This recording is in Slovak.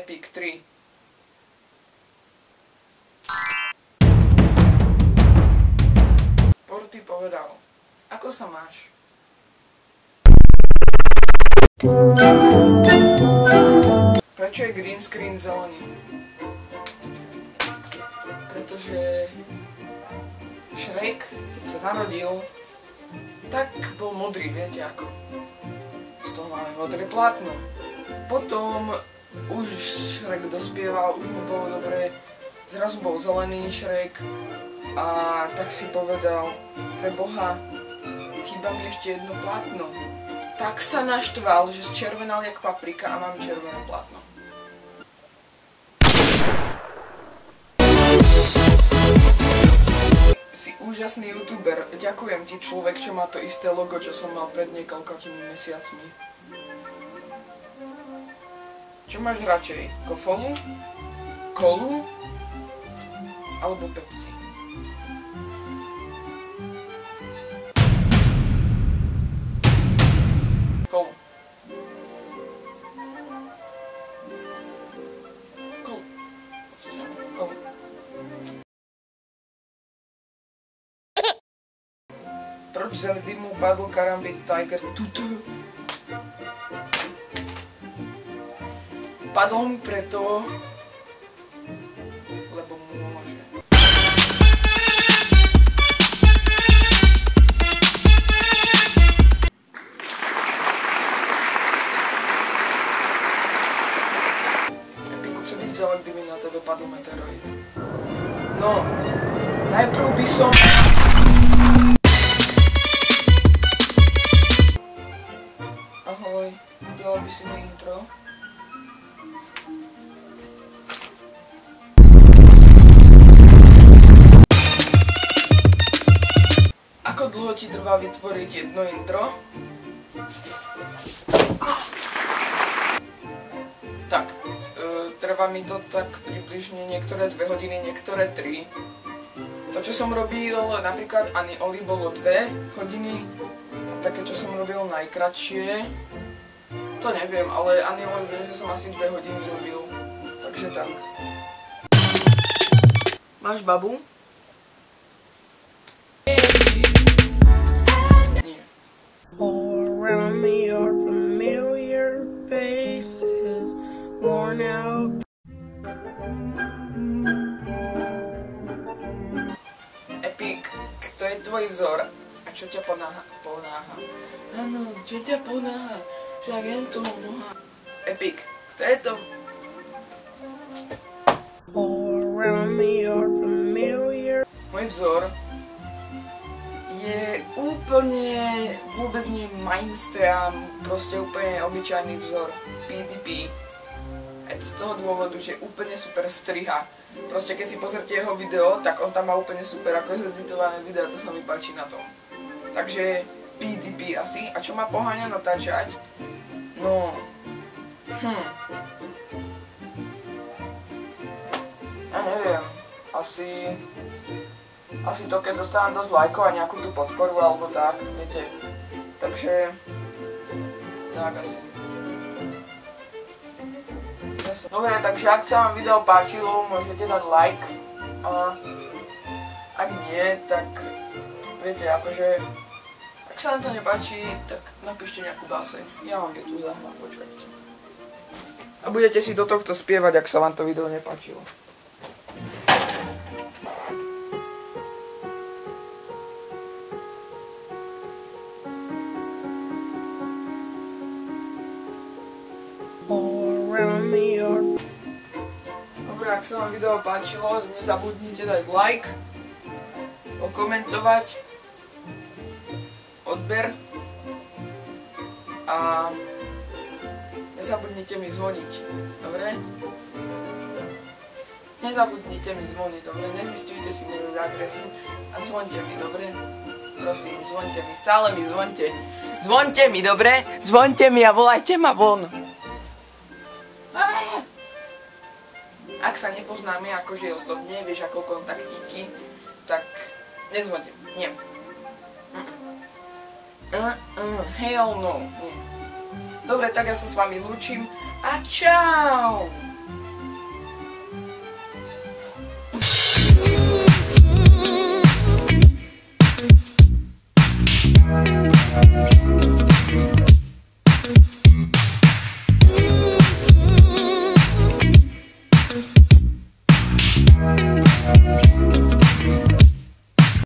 Epic 3. Porty povedal, ako sa máš? Prečo je green screen zelený? Pretože Shrek, keď sa narodil, tak bol modrý, viete ako. Z toho máme modré plátno. Potom už Shrek dospieval, už mu bolo dobre, zrazu bol zelený Shrek a tak si povedal, pre Boha, chýba mi ešte jedno plátno. Tak sa naštval, že zčervenal jak paprika a mám červené plátno. Si úžasný youtuber. Ďakujem ti, človek, čo má to isté logo, čo som mal pred niekoľkými mesiacmi. Čo máš radšej? Kofolu? Kolu? Alebo Pepsi? Kolu. Kolu. Kolu. Proč z dymu padl Karambit Tiger tuto? Padol mu preto, lebo môže. Epiku, co bys dělal, kdyby na tebe padl meteoroid? No, najprv by som... Ahoj, udělal by si mi intro? Ako dlho ti trvá vytvoriť jedno intro? Tak, trvá mi to tak približne niektoré 2 hodiny, niektoré 3. To, čo som robil, napríklad Ani Oli bolo 2 hodiny, a také, čo som robil najkratšie, to neviem, ale Ani Oli viem, že som asi 2 hodiny robil, takže tak. Máš babu? All around me are familiar faces, worn out. Epic, kto je tvoj vzor a čo ťa ponáha? Áno, čo ťa ponáha? Však jen toho noha. Epic, kto je to? All around me are familiar. Môj vzor je úplne vôbec nie mainstream, proste úplne obyčajný vzor PDP. A to z toho dôvodu, že úplne super striha. Proste keď si pozrite jeho video, tak on tam má úplne super ako zeditované video, to sa mi páči na tom. Takže PDP asi. A čo ma poháňa natáčať? No... Ja neviem. Asi to, keď dostávam dosť lajkov a nejakú tú podporu alebo tak, viete. Takže... Tak asi. Dobre, takže ak sa vám video páčilo, môžete dať like. A ak nie, tak viete, akože... Ak sa vám to nepáči, tak napíšte nejakú báseň. Ja vám ju tu zahrám, počujete. A budete si do tohto spievať, ak sa vám to video nepáčilo. Dobre, ak sa vám video páčilo, nezabudnite dať like, okomentovať, odber a nezabudnite mi zvoniť, dobre? Nezabudnite mi zvoniť, dobre? Nezistujte si moju adresu a zvonte mi, dobre? Prosím, zvonte mi, stále mi zvonte. Zvonte mi, dobre? Zvonte mi a volajte ma von. Ak sa nepoznáme akože osobne, vieš ako kontaktíky, tak nezvonte. Nie. Hell no. Nie. Dobre, tak ja sa s vami lúčim a čau!